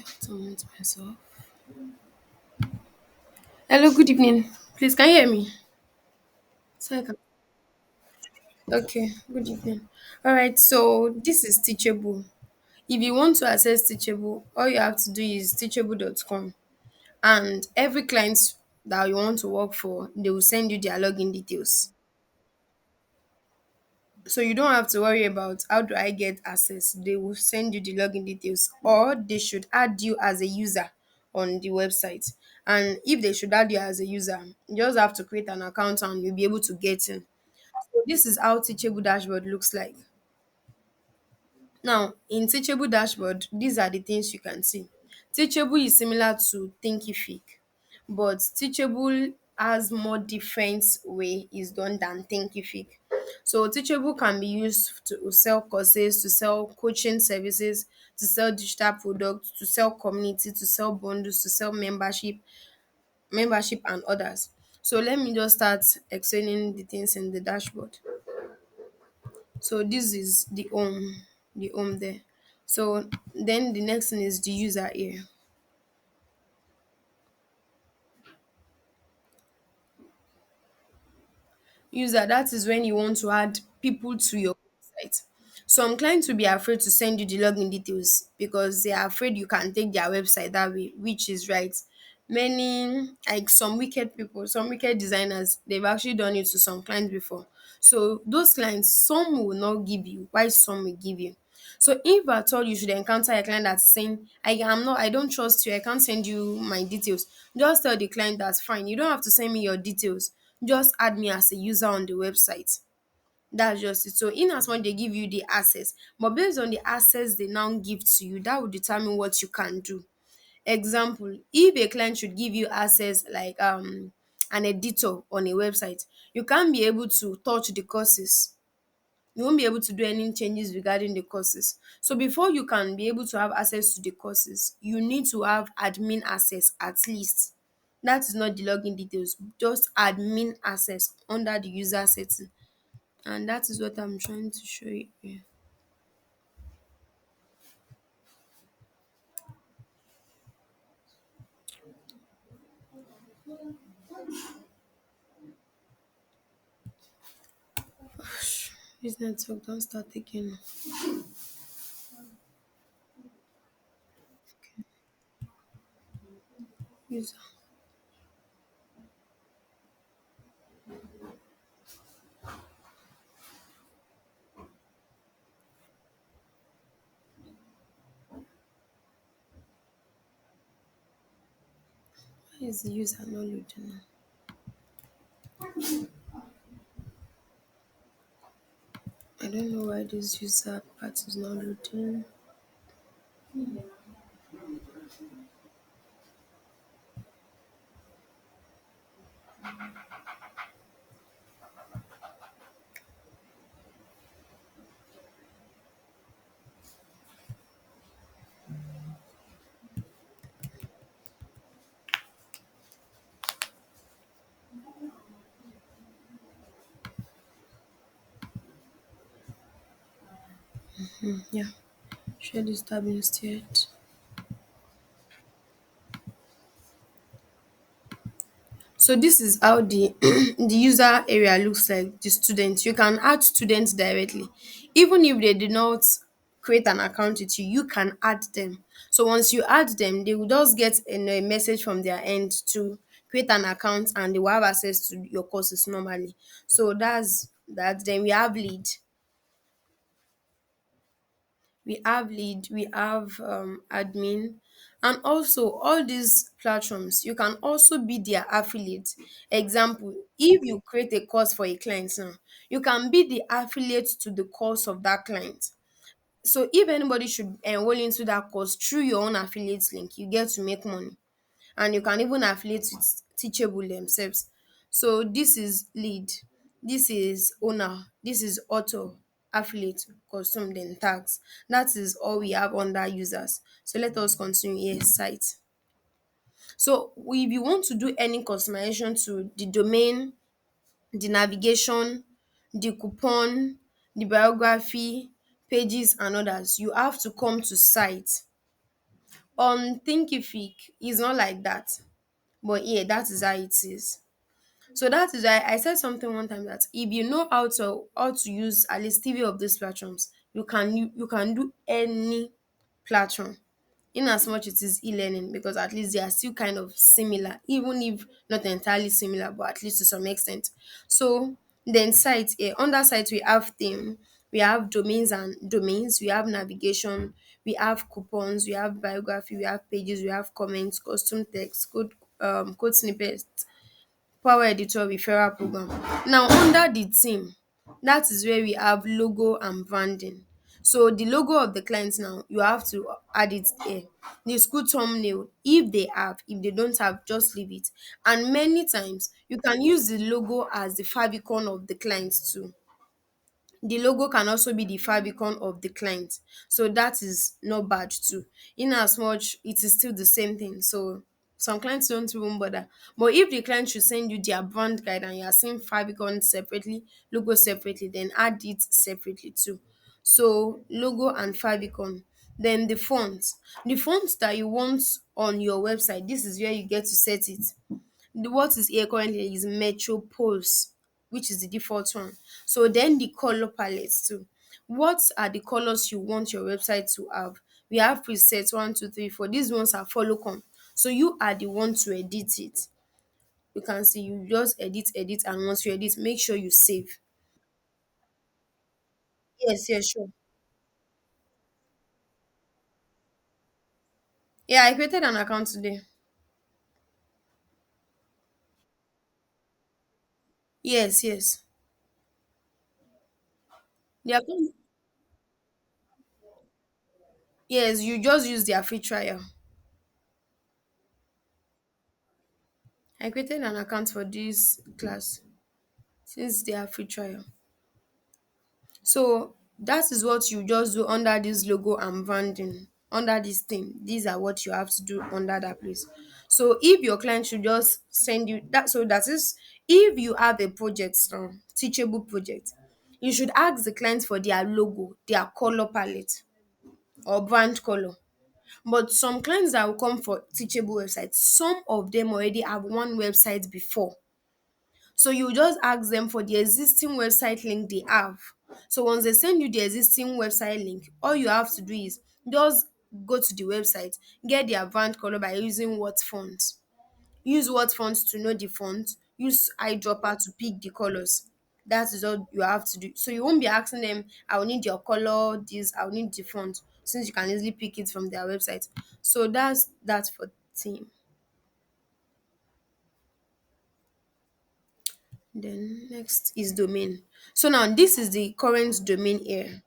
To mute myself. Hello, good evening. Please, can you hear me? So I can. Okay, good evening. All right, so this is Teachable. If you want to access Teachable, all you have to do is teachable.com. And every client that you want to work for, they will send you their login details. So you don't have to worry about how do I get access. They will send you the login details, or they should add you as a user on the website. And if they should add you as a user, you just have to create an account and you'll be able to get in. So this is how Teachable dashboard looks like. Now, in Teachable dashboard, these are the things you can see. Teachable is similar to Thinkific, but Teachable has more different way is done than Thinkific. So Teachable can be used to sell courses, to sell coaching services, to sell digital products, to sell community, to sell bundles, to sell membership and others. So let me just start explaining the things in the dashboard. So this is the home there. So then the next thing is the user here. User, that is when you want to add people to your website. Some clients will be afraid to send you the login details because they are afraid you can take their website that way, which is right. Many, like some wicked people, some wicked designers, they've actually done it to some clients before. So those clients, some will not give you, while some will give you. So if at all you should encounter a client that's saying, I don't trust you, I can't send you my details, just tell the client that's fine. You don't have to send me your details. Just add me as a user on the website. That's just it. So in as much they give you the access, but based on the access they now give to you, that will determine what you can do. Example, if a client should give you access like an editor on a website, you can't be able to touch the courses. You won't be able to do any changes regarding the courses. So before you can be able to have access to the courses, you need to have admin access at least. That is not the login details, just admin access under the user setting. And that is what I'm trying to show you here. This network don't start again. User. Why is the user not loading now? I don't know why this user part is not loading. Yeah, share this tab instead. So this is how the the user area looks like. The students, you can add students directly even if they did not create an account with you. You can add them. So once you add them, they will just get a message from their end to create an account, and they will have access to your courses normally. So that's that. Then we have admin, and also all these platforms you can also be their affiliate. Example, if you create a course for a client now, you can be the affiliate to the course of that client. So if anybody should enroll into that course through your own affiliate link, you get to make money. And you can even affiliate with Teachable themselves. So this is lead, this is owner, this is author, affiliate, custom, then tags. That is all we have under users. So let us continue here. Site. So if you want to do any customization to the domain, the navigation, the coupon, the biography, pages and others, you have to come to site. On Thinkific, it's not like that. But yeah, that is how it is. So that is why I said something one time that if you know how to use at least three of these platforms, you can do any platform, in as much it is e-learning, because at least they are still kind of similar, even if not entirely similar, but at least to some extent. So then site, under site we have theme, we have domains, we have navigation, we have coupons, we have biography, we have pages, we have comments, custom text, code snippets, power editor, referral program. Now under the theme, that is where we have logo and branding. So the logo of the client, now you have to add it here. The school thumbnail, if they have, if they don't have, just leave it. And many times you can use the logo as the favicon of the client too. The logo can also be the favicon of the client, so that is not bad too, in as much it is still the same thing. So some clients don't even bother, but if the client should send you their brand guide and you are seeing favicon separately, logo separately, then add it separately too. So logo and favicon. Then the font that you want on your website, this is where you get to set it. What is here currently is Metropole, which is the default one. So then the color palettes too. What are the colors you want your website to have? We have presets 1, 2, 3, 4. These ones are follow come. So you are the one to edit it. You can see, you just edit, and once you edit, make sure you save. Yes, yes, sure. Yeah, I created an account today. Yes, yes. The account, yes, you just use their free trial. I created an account for this class since they are free trial. So that is what you just do under this logo and branding. Under this thing, these are what you have to do under that place. So if your client should just send you that, so that is, if you have a project, teachable project, you should ask the client for their logo, their color palette or brand color. But some clients that will come for teachable websites, some of them already have one website before. So you just ask them for the existing website link they have. So once they send you the existing website link, all you have to do is just go to the website, get their brand color by using what font. Use what font to know the font. Use eyedropper to pick the colors. That is all you have to do. So you won't be asking them, I will need your color, this, I will need the font, since you can easily pick it from their website. So that's for team. Then next is domain. So now this is the current domain here.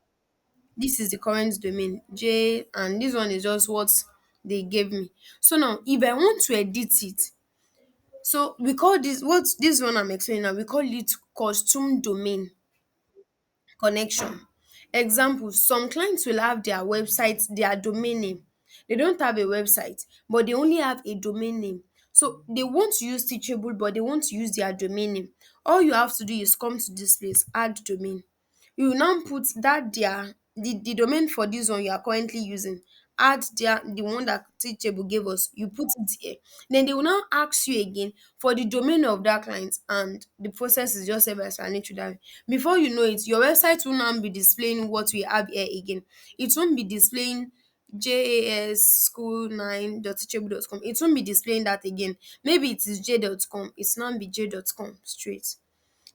This is the current domain J, and this one is just what they gave me. So now if I want to edit it, so we call this, what this one I'm explaining now, we call it custom domain connection. Example, some clients will have their website, their domain name. They don't have a website, but they only have a domain name. So they want to use Teachable, but they want to use their domain name. All you have to do is come to this place, add domain. You will now put that their the domain for this one you are currently using. Add the one that Teachable gave us. You put it here. Then they will now ask you again for the domain of that client, and the process is just self-explanatory that way. Before you know it, your website will now be displaying what we have here again. It won't be displaying jasschool9.teachable.com. It won't be displaying that again. Maybe it is j.com. It's now be j.com straight.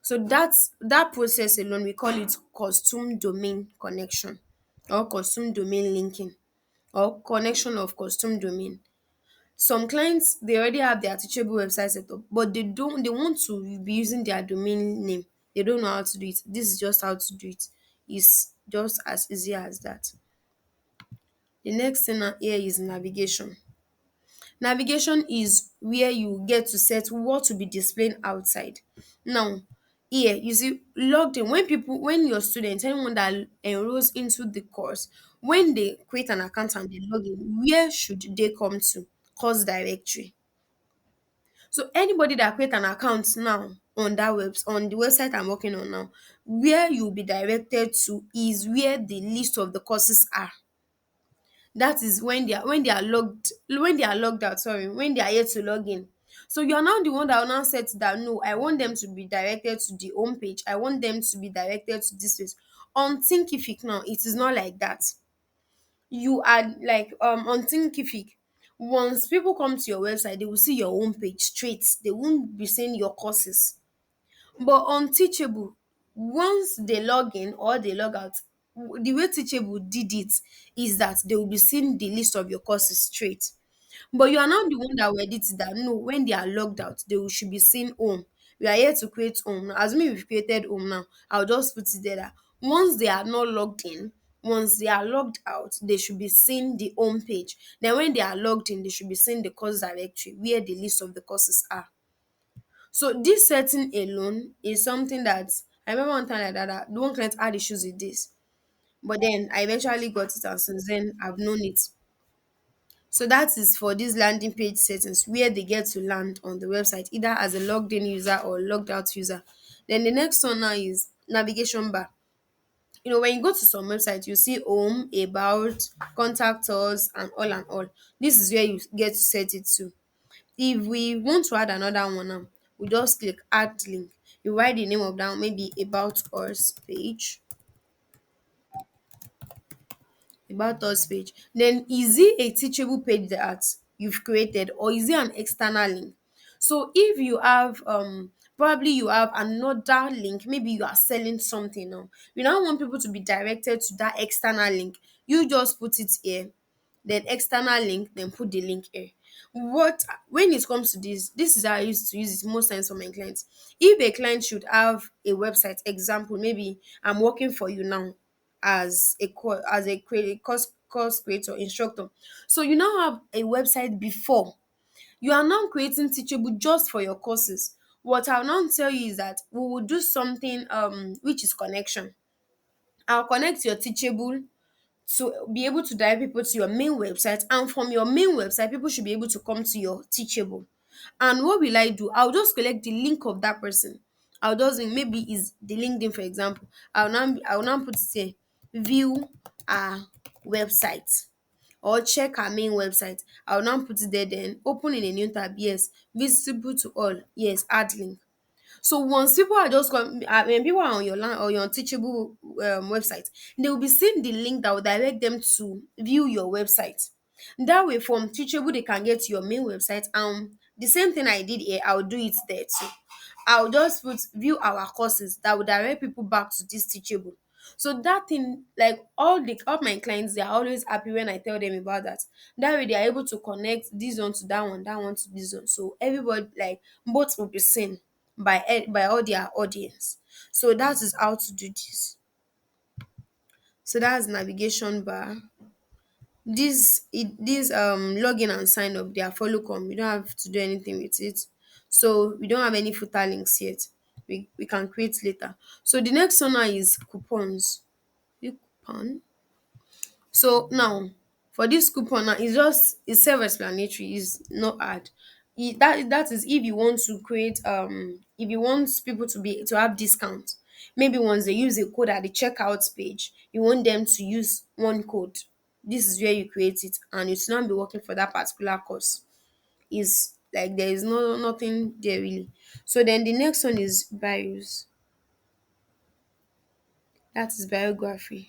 So that process alone, we call it custom domain connection, or custom domain linking, or connection of custom domain. Some clients, they already have their teachable website set up, but they want to be using their domain name. They don't know how to do it. This is just how to do it. It's just as easy as that. The next thing here is navigation. Navigation is where you get to set what to be displaying outside. Now, here you see logged in, when your students, anyone that enrolls into the course, when they create an account and they log in, where should they come to? Course directory. So anybody that create an account now on on the website I'm working on now, where you'll be directed to is where the list of the courses are. That is when they are logged out, sorry, when they are yet to log in. So you are now the one that will now set that no, I want them to be directed to the home page. I want them to be directed to this page. On Thinkific now, it is not like that. You are like on Thinkific, once people come to your website, they will see your home page straight. They won't be seeing your courses. But on Teachable, once they log in or they log out, the way Teachable did it is that they will be seeing the list of your courses straight. But you are not the one that will edit it, that no, when they are logged out, they should be seeing home. We are here to create home. Now, as me, we've created home now. I'll just put it there that once they are not logged in, once they are logged out, they should be seeing the home page. Then when they are logged in, they should be seeing the course directory where the list of the courses are. So this setting alone is something that I remember one time like that the one client had issues with this. But then I eventually got it, and since then I've known it. So that is for these landing page settings where they get to land on the website either as a logged in user or logged out user. Then the next one now is navigation bar. When you go to some website, you see home, about, contact us, and all and all. This is where you get to set it to. If we want to add another one now, we just click add link. You write the name of that one, maybe about us page, about us page. Then is it a teachable page that you've created, or is it an external link? So if you have probably you have another link, maybe you are selling something now. You now want people to be directed to that external link. You just put it here, then external link, then put the link here. What When it comes to this is how I used to use it most times for my clients. If a client should have a website, example, maybe I'm working for you now as a course creator, instructor. So you now have a website before. You are now creating Teachable just for your courses. What I'll now tell you is that we will do something which is connection. I'll connect your Teachable to be able to direct people to your main website, and from your main website people should be able to come to your Teachable. And what will I do? I'll just collect the link of that person. I'll just maybe is the LinkedIn, for example. I'll now put it here, view our website, or check our main website. I'll now put it there, then open in a new tab, yes, visible to all, yes, add link. So once people are just when people are on your line or your Teachable website, they will be seeing the link that will direct them to view your website. That way, from Teachable, they can get to your main website. The same thing I did here, I'll do it there too. I'll just put view our courses that will direct people back to this Teachable. So that thing, like all my clients, they are always happy when I tell them about that. That way, they are able to connect this one to that one to this one. So everybody, like, both will be seen by all their audience. So that is how to do this. So that's navigation bar. This login and sign up, they are follow come. You don't have to do anything with it. So we don't have any footer links yet. We can create later. So the next one now is coupons. The coupon. So now, for this coupon now, it's self-explanatory, it's not hard. That is if you want to create if you want people to have discount. Maybe once they use a code at the checkout page, you want them to use one code. This is where you create it, and it's not be working for that particular course. Is like there is nothing there really. So then the next one is bios. That is biography.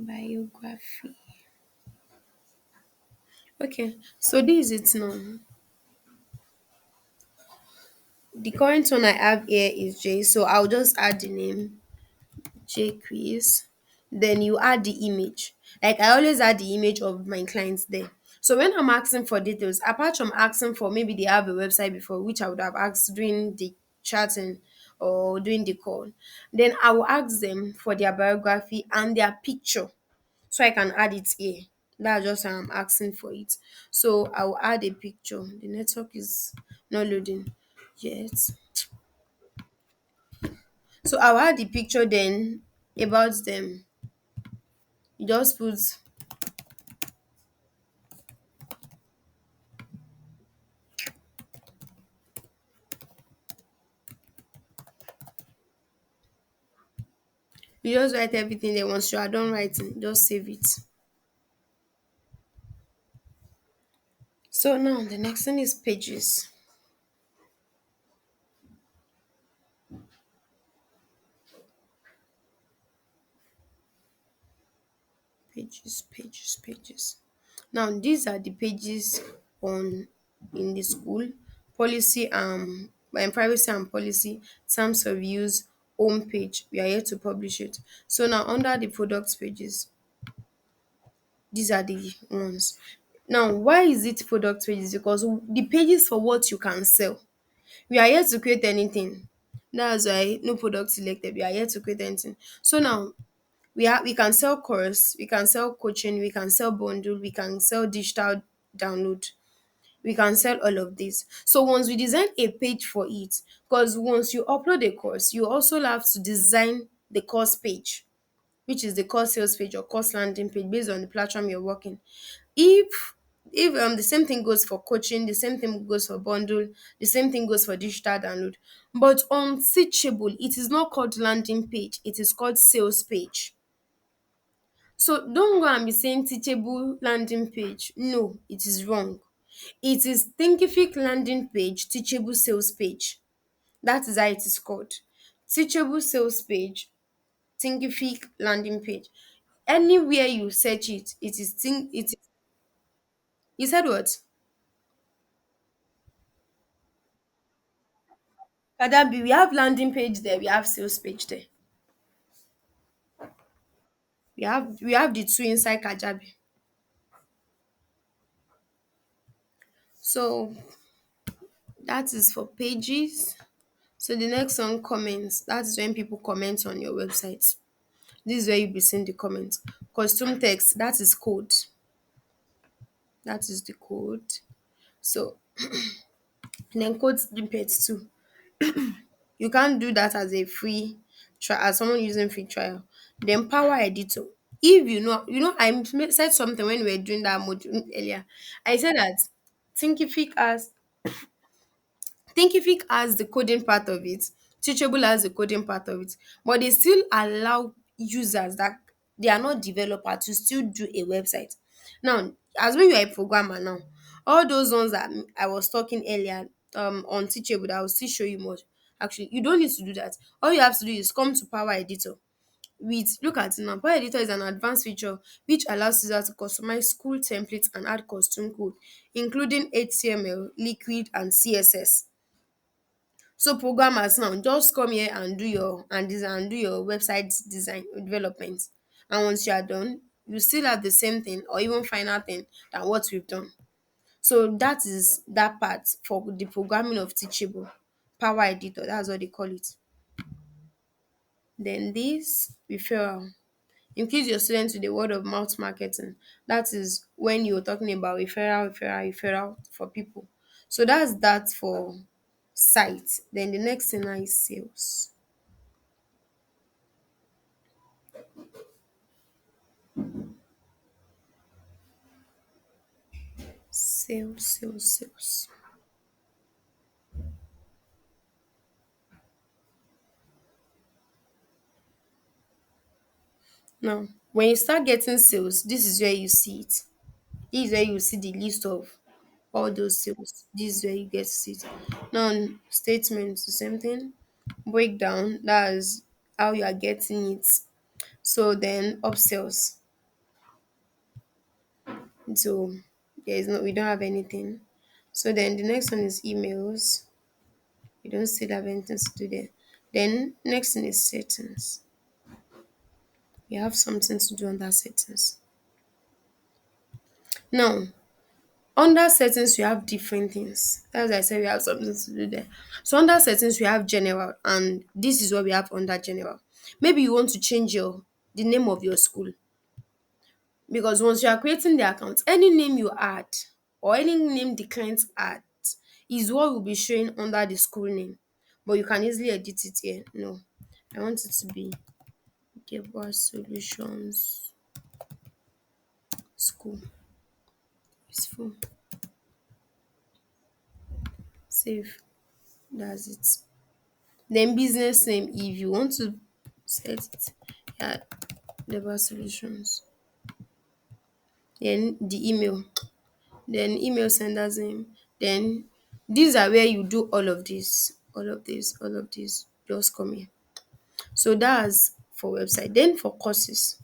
Biography. Okay, so this is it now. The current one I have here is J, so I'll just add the name J Quiz. Then you add the image. Like I always add the image of my clients there. So when I'm asking for details, apart from asking for maybe they have a website before, which I would have asked during the chatting or during the call, then I will ask them for their biography and their picture so I can add it here. That's just why I'm asking for it. So I will add a picture. The network is not loading yet. So I'll add the picture then about them. You just put, you just write everything there. Once you are done writing, just save it. So now the next thing is pages. Pages. Now these are the pages on in the school policy, and privacy and policy, terms of use, home page. We are here to publish it. So now under the products pages, these are the ones. Now why is it product pages? Because the pages for what you can sell. We are here to create anything. That's why no product selected. We are here to create anything. So now we can sell course, we can sell coaching, we can sell bundle, we can sell digital download, we can sell all of this. So once we design a page for it, because once you upload a course, you also have to design the course page, which is the course sales page or course landing page based on the platform you're working. If the same thing goes for coaching, the same thing goes for bundle, the same thing goes for digital download. But on Teachable, it is not called landing page, it is called sales page. So don't go and be saying teachable landing page. No, it is wrong. It is Thinkific landing page, teachable sales page. That is how it is called. Teachable sales page, Thinkific landing page. Anywhere you search it, it is you said what? Kadabi, we have landing page there, we have sales page there. We have the two inside Kajabi. So that is for pages. So the next one, comments. That is when people comment on your website. This is where you'll be seeing the comments. Custom text, that is code. That is the code. So and then code snippets too. You can't do that as a free trial, as someone using free trial. Then power editor. If said something when we were doing that module earlier. I said that Thinkific has Thinkific has the coding part of it, Teachable has the coding part of it, but they still allow users that they are not developer to still do a website. Now, as when you are a programmer now, all those ones that I was talking earlier on Teachable that I will still show you more. Actually, you don't need to do that. All you have to do is come to Power Editor. Look at it now. Power Editor is an advanced feature which allows users to customize school templates and add custom code, including HTML, Liquid, and CSS. So programmers now just come here and do your website design development. And once you are done, you still have the same thing or even finer thing than what we've done. So that is that part for the programming of Teachable. Power Editor, that's what they call it. Then this referral. Increase your students with the word of mouth marketing. That is when you're talking about referral for people. So that's that for site. Then the next thing now is sales. Sales. Now, when you start getting sales, this is where you see it. This is where you see the list of all those sales. This is where you get to see it. Now, statements, the same thing. Breakdown, that's how you are getting it. So then upsells. So we don't have anything. So then the next one is emails. We don't still have anything to do there. Then next thing is settings. We have something to do on that settings. Now, under settings, we have different things. As I said, we have something to do there. So under settings, we have general, and this is what we have under general. Maybe you want to change the name of your school, because once you are creating the account, any name you add or any name the client adds is what will be showing under the school name. But you can easily edit it here. No. I want it to be Gable Solutions School. Useful. Save. That's it. Then business name, if you want to set it, yeah, Gable Solutions. Then the email. Then email sender's name. Then these are where you do all of this. All of this. Just come here. So that's for website. Then for courses,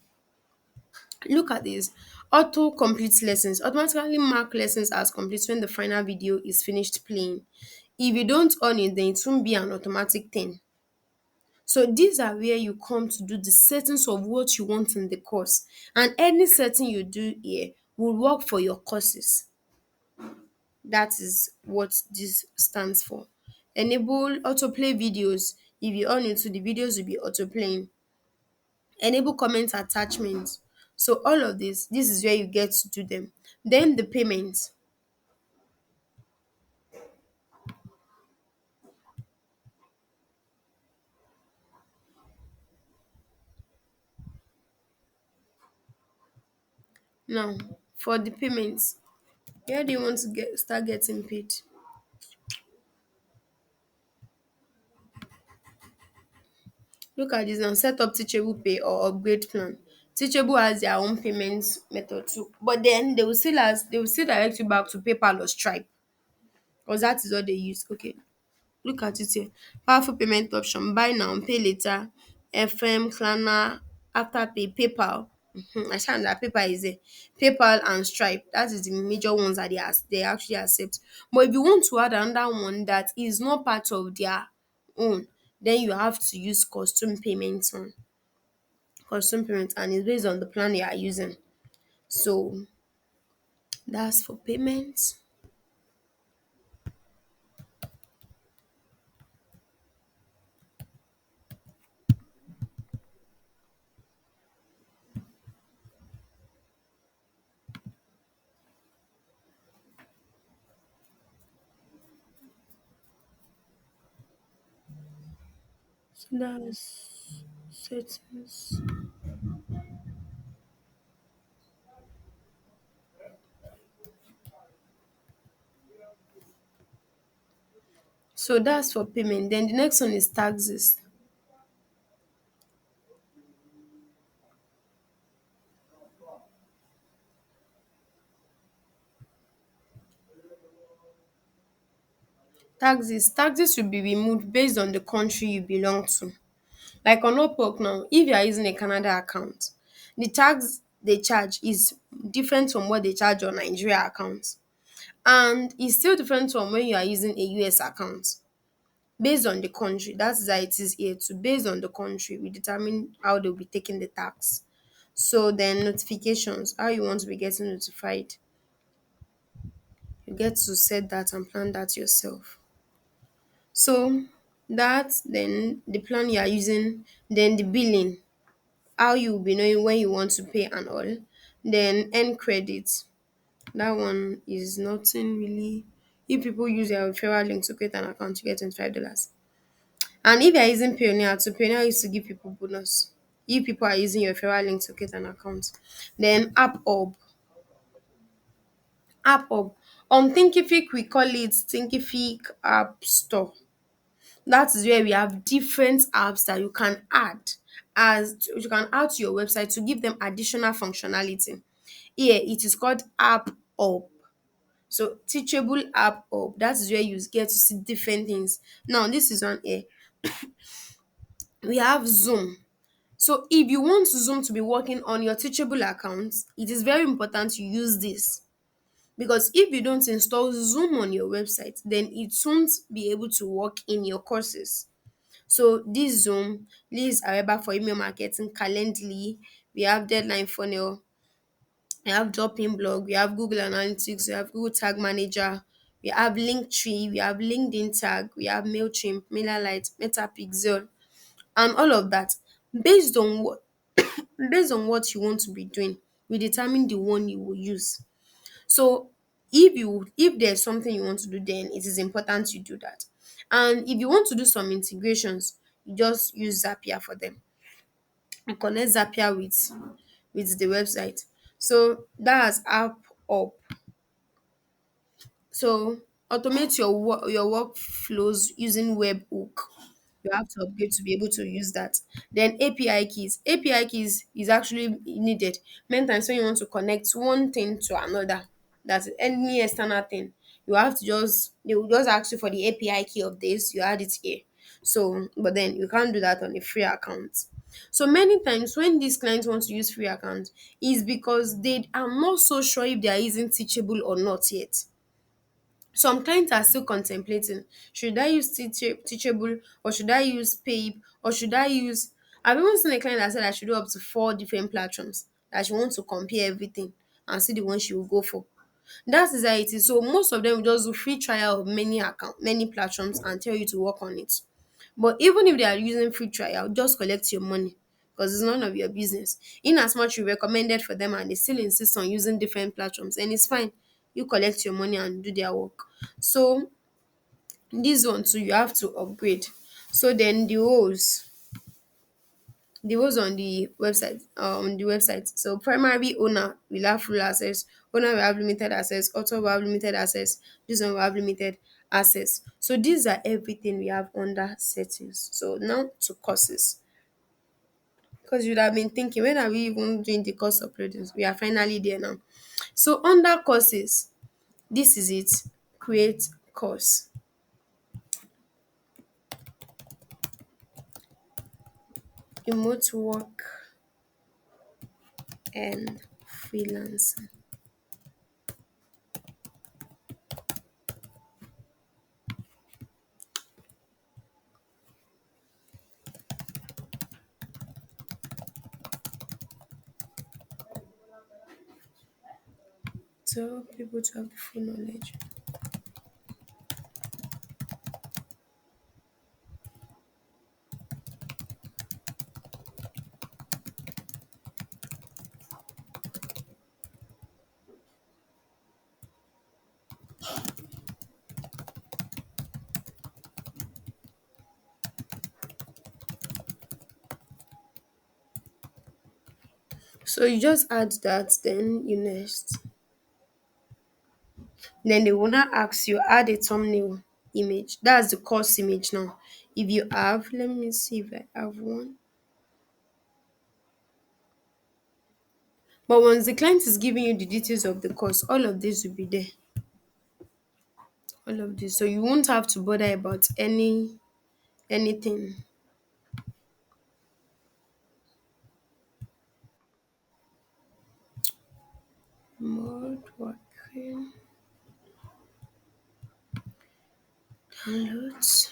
look at this. Auto complete lessons automatically mark lessons as complete when the final video is finished playing. If you don't on it, then it won't be an automatic thing. So these are where you come to do the settings of what you want in the course, and any setting you do here will work for your courses. That is what this stands for. Enable autoplay videos. If you on it, so the videos will be autoplaying. Enable comment attachments. So all of this is where you get to do them. Then the payment. Now for the payments, where do you want to start getting paid? Look at this now. Set up Teachable pay or upgrade plan. Teachable has their own payment method too, but then they will still direct you back to PayPal or Stripe, because that is what they use. Okay, look at it here. Powerful payment option: buy now, pay later, FM, Klarna, Afterpay, PayPal. I found that PayPal is there. PayPal and Stripe. That is the major ones that they actually accept. But if you want to add another one that is not part of their own, then you have to use custom payment, and it's based on the plan you are using. So that's for payments. So that's settings. So that's for payment. Then the next one is taxes. Taxes should be removed based on the country you belong to. Like on Upwork now, if you are using a Canada account, the tax they charge is different from what they charge on Nigeria account. And it's still different from when you are using a US account. Based on the country, that's how it is here too. Based on the country, we determine how they'll be taking the tax. So then notifications, how you want to be getting notified. You get to set that and plan that yourself. So that, then the plan you are using, then the billing, how you will be knowing when you want to pay and all. Then end credit. That one is nothing really. If people use their referral link to create an account, you get $25. And if you are using Pioneer too, Pioneer used to give people bonus if people are using your referral link to create an account. Then app hub. On Thinkific, we call it Thinkific App Store. That is where we have different apps that you can add to your website to give them additional functionality. Here it is called App Hub. So Teachable App Hub. That is where you get to see different things. Now this is one here. We have Zoom. So if you want Zoom to be working on your Teachable account, it is very important you use this, because if you don't install Zoom on your website, then it won't be able to work in your courses. So this Zoom, Liz Areba for email marketing, Calendly, we have Deadline Funnel, we have Dropping Blog, we have Google Analytics, we have Google Tag Manager, we have Linktree, we have LinkedIn Tag, we have Mailchimp, MailerLite, Metapixel, and all of that. Based on what based on what you want to be doing, we determine the one you will use. So if there's something you want to do, then it is important you do that. And if you want to do some integrations, You just use Zapier for them. You connect Zapier with the website. So that's app up. So automate your workflows using webhook. You have to upgrade to be able to use that. Then API keys. API keys is actually needed many times when you want to connect one thing to another. That's any external thing. You have to just they will just ask you for the API key of this. You add it here. So, but then you can't do that on a free account. So many times when these clients want to use free account is because they are not so sure if they are using Teachable or not yet. Some clients are still contemplating, should I use Teachable, or should I use Pape, or should I use I've even seen a client that said I should do up to 4 different platforms, that she wants to compare everything and see the one she will go for. That is how it is. So most of them will just do free trial of many platforms and tell you to work on it. But even if they are using free trial, just collect your money, because it's none of your business. In as much you recommended for them and they still insist on using different platforms, and it's fine. You collect your money and do their work. So this one too, you have to upgrade. So then the roles on the website. So primary owner will have full access, owner will have limited access, author will have limited access, this one will have limited access. So these are everything we have under settings. So now to courses. Because you'd have been thinking, when are we even doing the course uploadings? We are finally there now. So under courses, this is it. Create course. Remote work and freelancing. To help people to have the full knowledge. So you just add that, then you next. Then they will now ask you add a thumbnail image. That's the course image now. If you have, let me see if I have one. But once the client is giving you the details of the course, all of this will be there. All of this. So you won't have to bother about anything. Mode working. Downloads.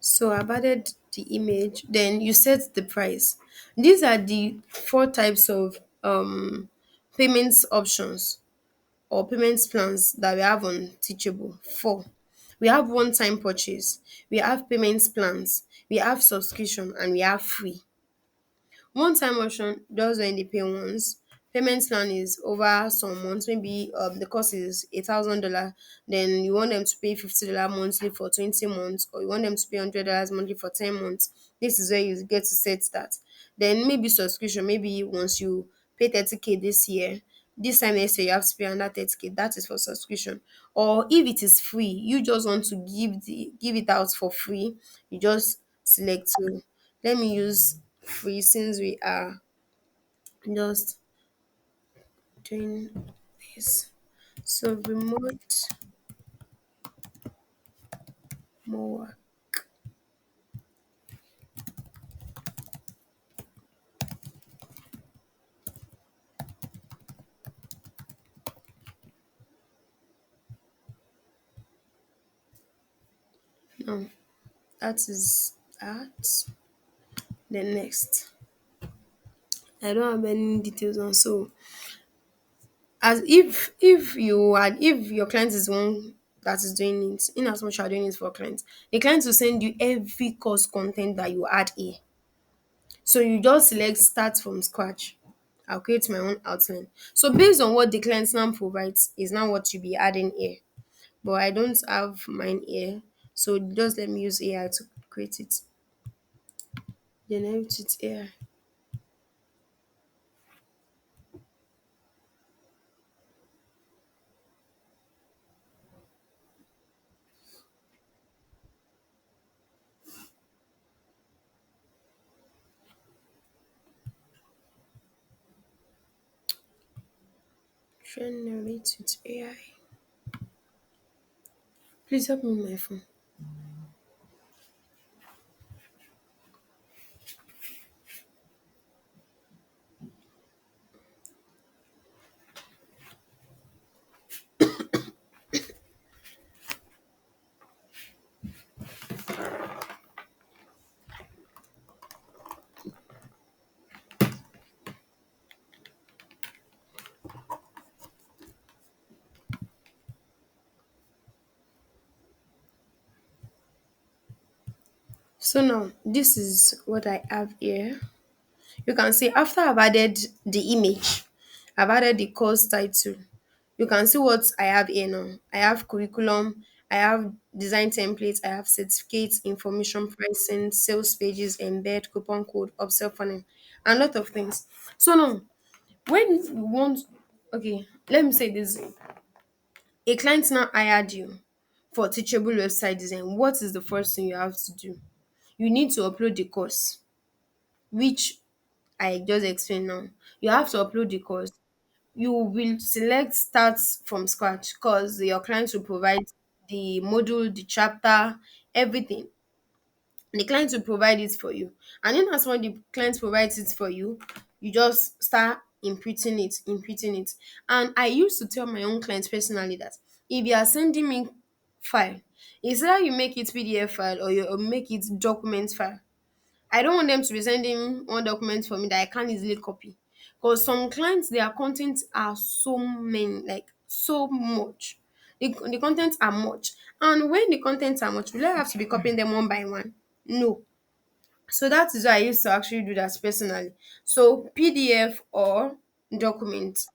So I've added the image, then you set the price. These are the 4 types of payments options or payments plans that we have on Teachable. Four. We have one-time purchase, we have payments plans, we have subscription, and we have free. One time option just when they pay once. Payment plan is over some months, maybe the cost is $1,000. Then you want them to pay $50 monthly for 20 months, or you want them to pay $100 monthly for 10 months. This is where you get to set that. Then maybe subscription, maybe once you pay 30K this year, this time next year you have to pay another 30K. That is for subscription. Or if it is free, you just want to give it out for free, you just select let me use free since we are just doing this. So remote more. No, that is that. Then next. I don't have any details on, so as if your client is one that is doing it, in as much you are doing it for clients. The client will send you every course content that you add here. So you just select start from scratch. I'll create my own outline. So based on what the client now provides is now what you be adding here. But I don't have mine here. So just let me use AI to create it. Generate it here. Generate with AI. Please help me with my phone. So now this is what I have here. You can see after I've added the image, I've added the course title. You can see what I have here now. I have curriculum, I have design templates, I have certificates, information pricing, sales pages, embed, coupon code, upsell funnel, and a lot of things. So now, when you want, okay, let me say this: a client now hired you for teachable website design. What is the first thing you have to do? You need to upload the course, which I just explained now. You have to upload the course. You will select start from scratch because your client will provide the module, the chapter, everything. The client will provide it for you. And then as when the client provides it for you, you just start inputting it. And I used to tell my own clients personally that if you are sending me file, it's either you make it PDF file or you make it document file. I don't want them to be sending one document for me that I can't easily copy. Because some clients, their content are so many, like so much. The contents are much. And when the contents are much, will I have to be copying them one by one? No. So that is why I used to actually do that personally. So PDF or document.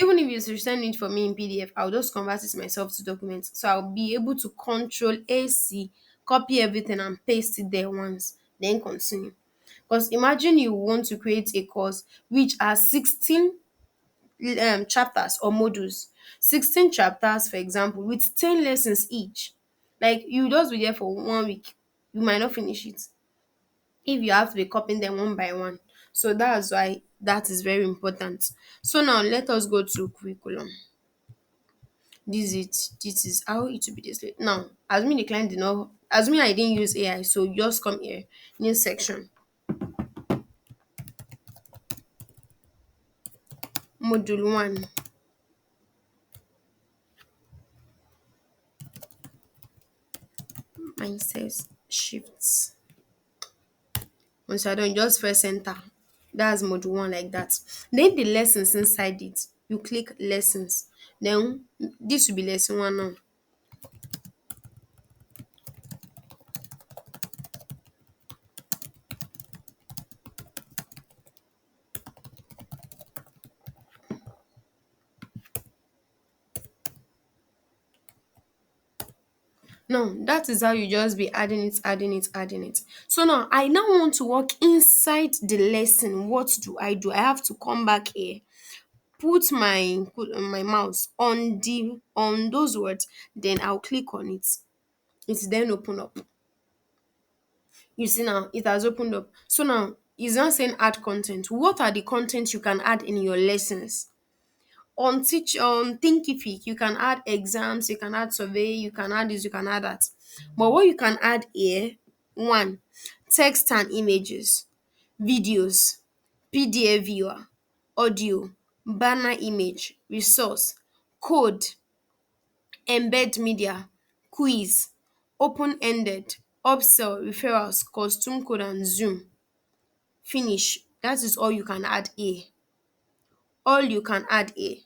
Even if you should send it for me in PDF, I'll just convert it myself to documents. So I'll be able to control AC, copy everything and paste it there once, then continue. Because imagine you want to create a course which has 16 chapters or modules. 16 chapters, for example, with 10 lessons each. Like you just be there for 1 week. You might not finish it if you have to be copying them one by one. So that's why that is very important. So now let us go to curriculum. This is how it will be displayed. Now, assuming the client did not, assuming I didn't use AI, so just come here, new section, module one, mindset shifts. Once you're done, just press enter. That's module one like that. Then the lessons inside it, you click lessons. Then this will be lesson one now. Now that is how you just be adding it. So now I now want to work inside the lesson. What do? I have to come back here, put my mouse on the on those words, then I'll click on it. It's then open up. You see now it has opened up. So now it's not saying add content. What are the content you can add in your lessons? On Thinkific, you can add exams, you can add survey, you can add this, you can add that. But what you can add here, one, text and images, videos, PDF viewer, audio, banner image, resource, code, embed media, quiz, open-ended, upsell, referrals, costume code and Zoom. Finish. That is all you can add here. All you can add here.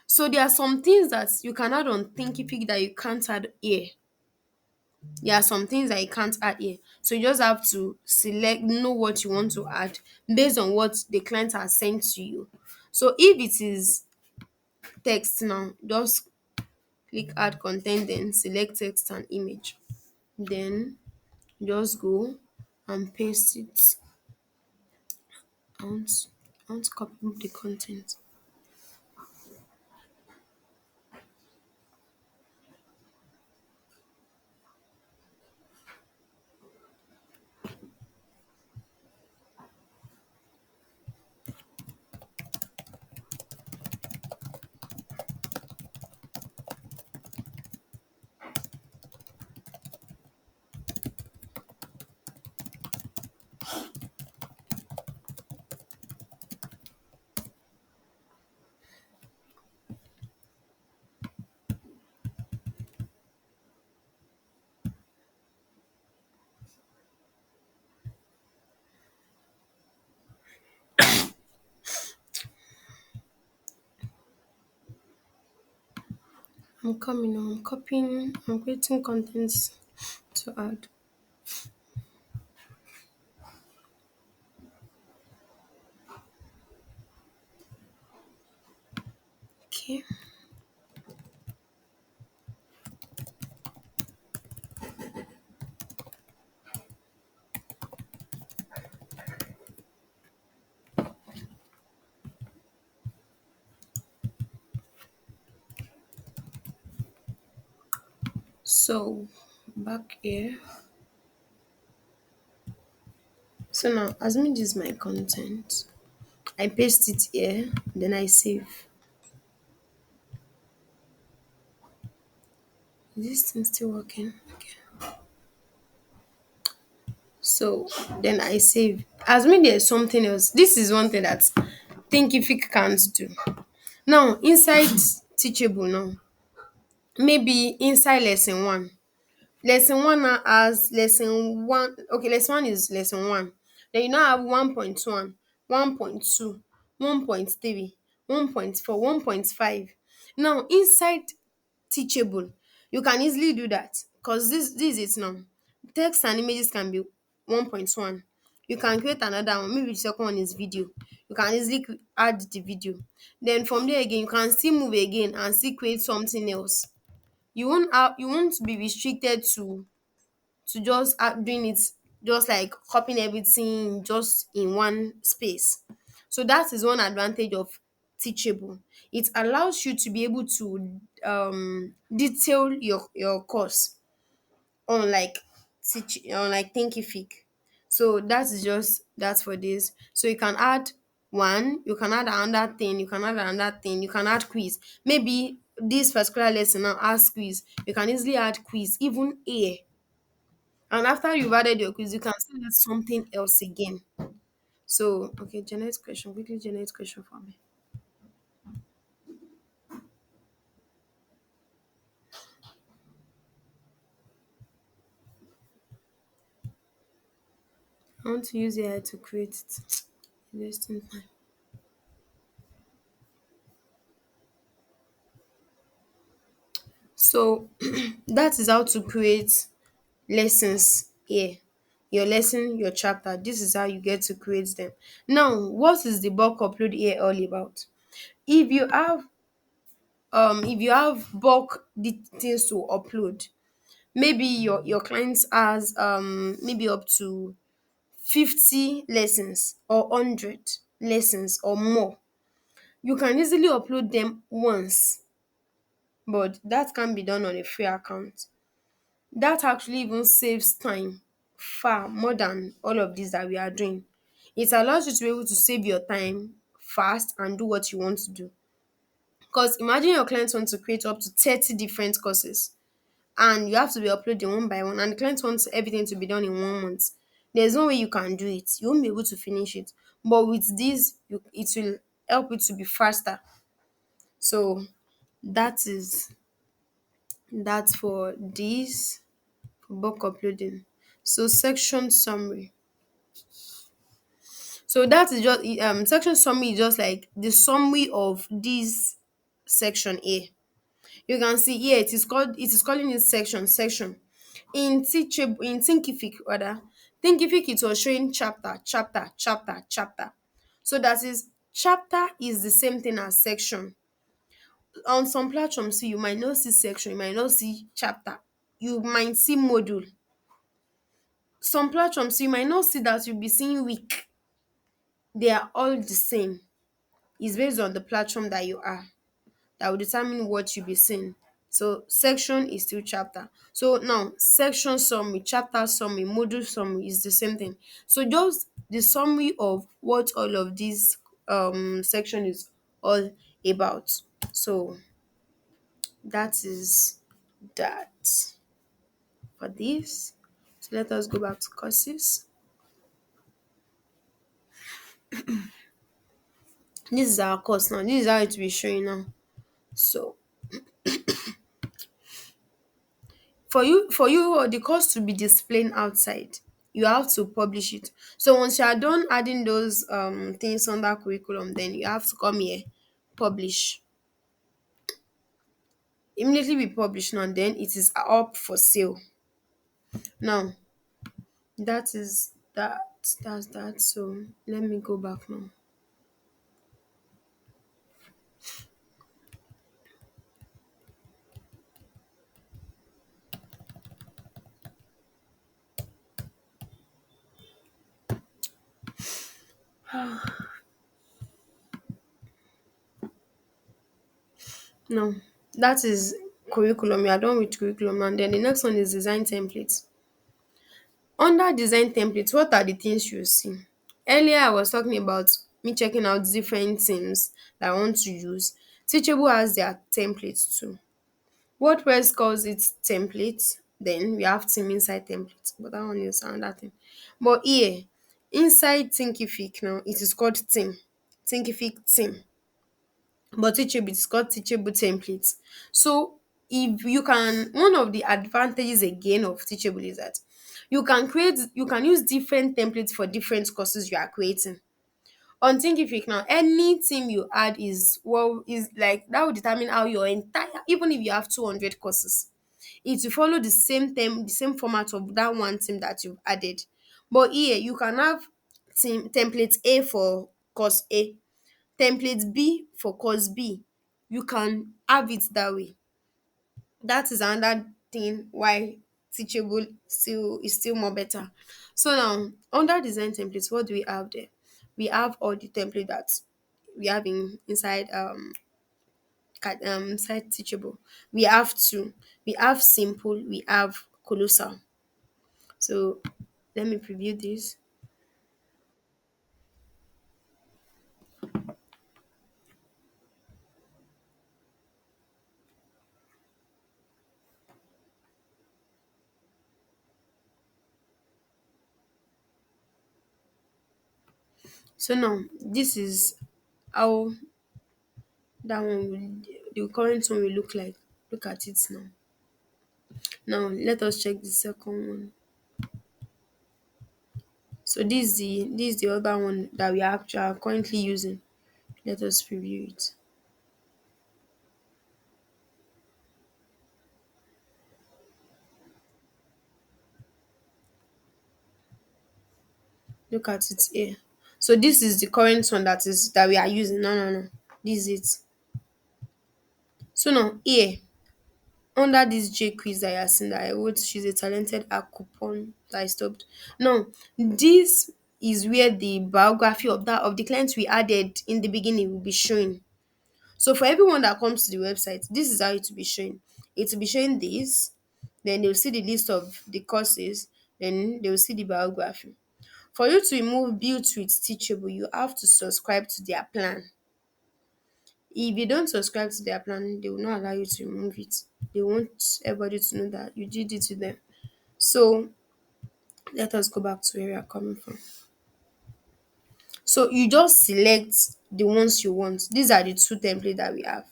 So there are some things that you can add on Thinkific that you can't add here. There are some things that you can't add here. So you just have to select, know what you want to add based on what the client has sent to you. So if it is text now, just click add content, then select text and image. Then just go and paste it. I want to copy the content. I'm coming now. I'm copying. I'm creating content to add. Okay. So back here. So now, assuming this is my content, I paste it here, then I save. Is this thing still working? Okay. So then I save. Assuming there's something else. This is one thing that Thinkific can't do. Now, inside Teachable now, maybe inside lesson one. Lesson one now has lesson one. Okay, lesson one is lesson one. Then you now have 1.1, 1.2, 1.3, 1.4, 1.5. Now, inside Teachable, you can easily do that because this is it now. Text and images can be 1.1. You can create another one. Maybe the second one is video. You can easily add the video. Then from there again, you can still move again and still create something else. You won't be restricted to just doing it, just like copying everything just in one space. So that is one advantage of Teachable. It allows you to be able to detail your course on like Thinkific. So that is just that for this. So you can add one, you can add another thing, you can add another thing, you can add quiz. Maybe this particular lesson now has quiz. You can easily add quiz, even here. And after you've added your quiz, you can still add something else again. So, okay, generate question, quickly generate question for me. I want to use AI to create it. Wasting time. So, that is how to create lessons here. Your lesson, your chapter. This is how you get to create them. Now, what is the bulk upload here all about? If you have bulk things to upload, maybe your clients has maybe up to 50 lessons or 100 lessons or more, you can easily upload them once, but that can be done on a free account. That actually even saves time far more than all of this that we are doing. It allows you to be able to save your time fast and do what you want to do. Because imagine your clients want to create up to 30 different courses and you have to be uploading one by one, and the client wants everything to be done in 1 month. There's no way you can do it. You won't be able to finish it. But with this, it will help you to be faster. So that is that for this, for bulk uploading. So section summary. So that is just section summary is just like the summary of this section A. You can see here it is calling it section. In Teachable, in Thinkific rather, Thinkific, it was showing chapter. So that is, chapter is the same thing as section. On some platforms you might not see section, you might not see chapter, you might see module. Some platforms you might not see that, you'll be seeing week. They are all the same. It's based on the platform that you are, that will determine what you'll be seeing. So section is still chapter. So now section summary, chapter summary, module summary is the same thing. So just the summary of what all of these section is all about. So that is that for this. So let us go back to courses. This is our course now. This is how it will be showing now. So for you the course to be displaying outside, you have to publish it. So once you are done adding those things under curriculum, then you have to come here, publish. Immediately we publish now, then it is up for sale. Now that is that's that. So let me go back now. Now that is curriculum. You are done with curriculum, and then the next one is design templates. Under design templates, what are the things you see? Earlier, I was talking about me checking out different themes that I want to use. Teachable has their templates too. WordPress calls it templates. Then we have theme inside templates, but that one is another thing. But here, inside Thinkific now, it is called theme. Thinkific theme. But teachable, it's called teachable templates. So if you can, one of the advantages again of teachable is that you can use different templates for different courses you are creating. On Thinkific now, anything you add is, well, is like that will determine how your entire, even if you have 200 courses, it will follow the same format of that one theme that you've added. But here you can have template A for course A, template B for course B. You can have it that way. That is another thing why teachable still more better. So now under design templates, what do we have there? We have all the template that we have inside inside teachable. We have two. We have simple, we have colossal. So let me preview this. So now this is how that one will, the current one will look like. Look at it now. Now let us check the second one. So this is the other one that we actually are currently using. Let us preview it. Look at it here. So this is the current one that we are using. No. This is it. So now here under this J quiz that you are seeing that I wrote, she's a talented coupon that I stopped. Now this is where the biography of the clients we added in the beginning will be showing. So for everyone that comes to the website, this is how it will be showing. It will be showing this, then they'll see the list of the courses, then they'll see the biography. For you to remove Built with Teachable, you have to subscribe to their plan. If you don't subscribe to their plan, they will not allow you to remove it. They want everybody to know that you did it to them. So let us go back to where we are coming from. So you just select the ones you want. These are the two templates that we have.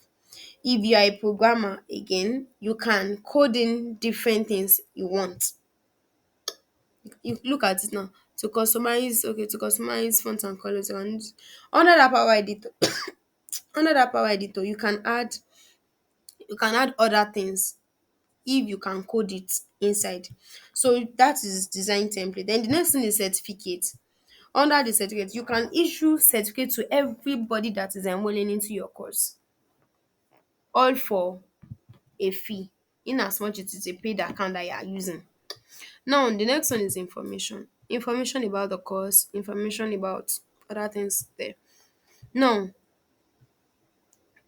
If you are a programmer again, you can code in different things you want. You look at it now. To customize fonts and colors, and under that power editor, you can add. You can add other things if you can code it inside. So that is design template. Then the next thing is certificate. Under the certificate, you can issue certificate to everybody that is enrolling into your course, all for a fee, in as much it is a paid account that you are using. Now the next one is information. Information about the course, information about other things there. Now,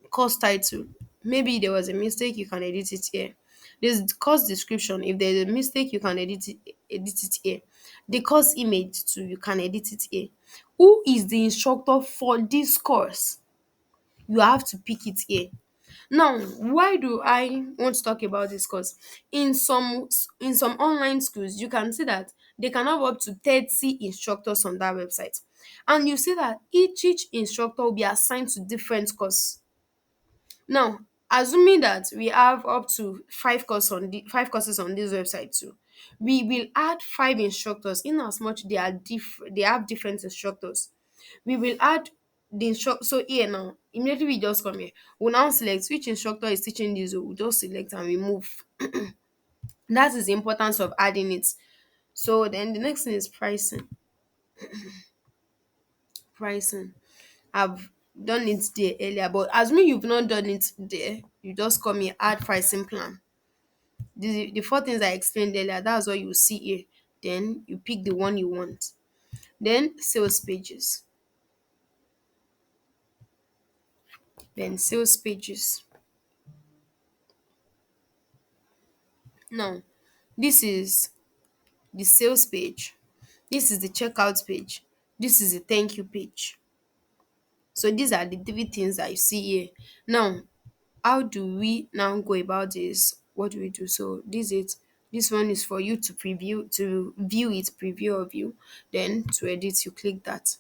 course title. Maybe there was a mistake, you can edit it here. This course description. If there's a mistake, you can edit it here. The course image too, you can edit it here. Who is the instructor for this course? You have to pick it here. Now, why do I want to talk about this? Because in some online schools, you can see that they can have up to 30 instructors on that website, and you see that each instructor will be assigned to different course. Now, assuming that we have up to five courses on this website too, we will add five instructors in as much they have different instructors. We will add the instructor. So here now, immediately we just come here. We'll now select which instructor is teaching this. We'll just select and remove. That is the importance of adding it. So then the next thing is pricing. Pricing. I've done it there earlier, but assuming you've not done it there, you just come here, add pricing plan. The four things I explained earlier, that's what you see here. Then you pick the one you want. Then sales pages. Then sales pages. Now, this is the sales page. This is the checkout page. This is the thank you page. So these are the three things that you see here. Now, how do we now go about this? What do we do? So this is this one is for you to view it, preview of you. Then to edit, you click that.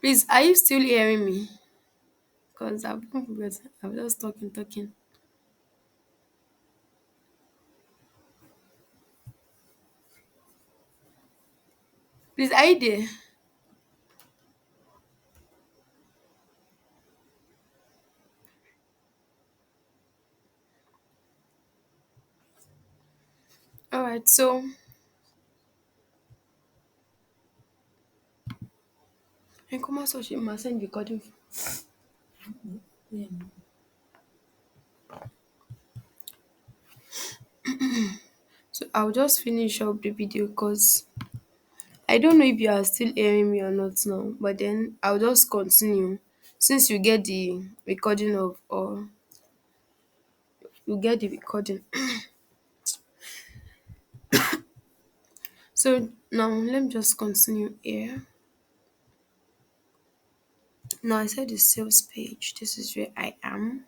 Please, are you still hearing me? Because I'm just talking. Please, are you there? All right. So, and come on, so she must send recording. So I'll just finish up the video because I don't know if you are still hearing me or not now. But then I'll just continue since you get the recording of or you get the recording. So now let me just continue here. Now I said the sales page. This is where I am.